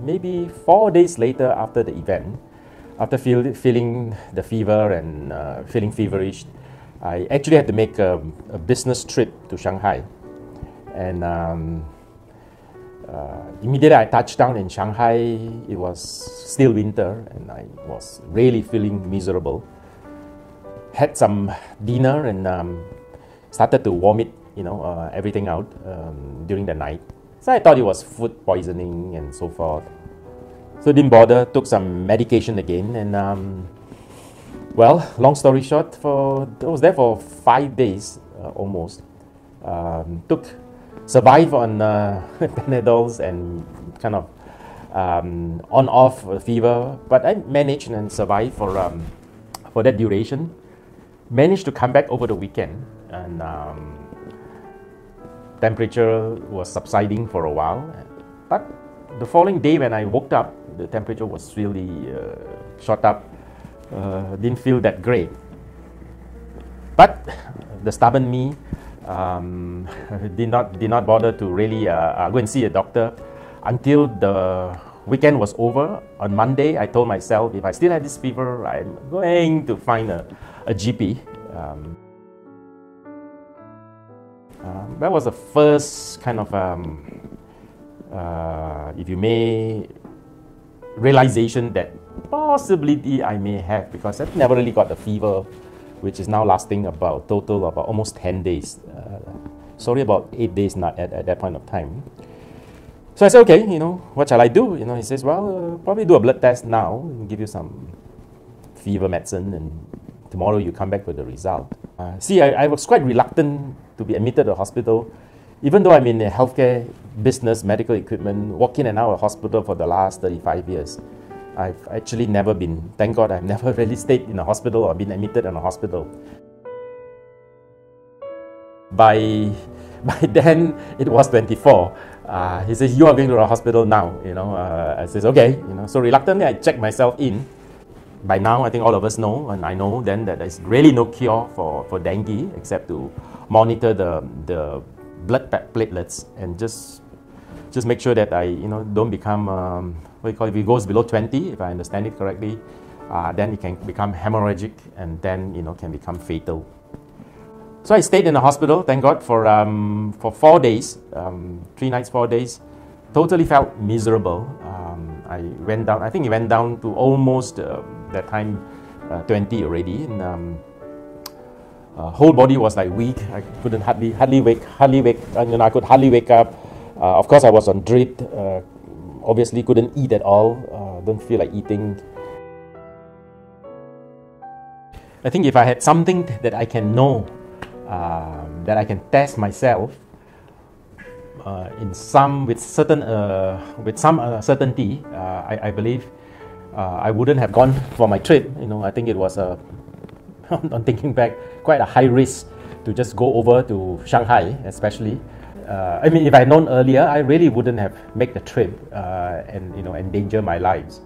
maybe 4 days later after the event, after feeling the fever and feeling feverish, I actually had to make a business trip to Shanghai. And immediately I touched down in Shanghai, it was still winter and I was really feeling miserable. Had some dinner and started to vomit, everything out during the night. So I thought it was food poisoning and so forth. So didn't bother, took some medication again, and well, long story short, I was there for 5 days almost. Survived on Panadols and kind of on-off fever, but I managed and survived for that duration. Managed to come back over the weekend, and temperature was subsiding for a while. But the following day when I woke up, the temperature was really shot up. Didn't feel that great. But the stubborn me did not bother to really go and see a doctor until the weekend was over. On Monday, I told myself, if I still have this fever, I'm going to find a GP. That was the first kind of, if you may, realization that possibility I may have, because I've never really got a fever, which is now lasting about total about almost 10 days. Sorry, about 8 days not at that point of time. So I said, okay, what shall I do? He says, well, probably do a blood test now and give you some fever medicine, and tomorrow you come back with the result. I was quite reluctant to be admitted to the hospital, even though I'm in the healthcare business, medical equipment, walk in and out of hospital for the last 35 years. I've actually never been, thank God, I've never really stayed in a hospital or been admitted in a hospital. By then, it was 24. He says, you are going to the hospital now. I says, okay. So reluctantly, I checked myself in. By now, I think all of us know, and I know then, that there's really no cure for dengue except to monitor the blood platelets and just make sure that I don't become if it goes below 20, if I understand it correctly, then it can become hemorrhagic and then can become fatal. So I stayed in the hospital, thank God, for 4 days, 3 nights, 4 days. Totally felt miserable. I went down. I think it went down to almost that time 20 already. And whole body was like weak. I couldn't hardly wake. I could hardly wake up. Of course, I was on drip. Obviously, couldn't eat at all. Don't feel like eating. I think if I had something that I can know, that I can test myself with some certainty, I believe I wouldn't have gone for my trip. I think it was on thinking back, quite a high risk to just go over to Shanghai, especially. If I had known earlier, I really wouldn't have made the trip and endanger my lives.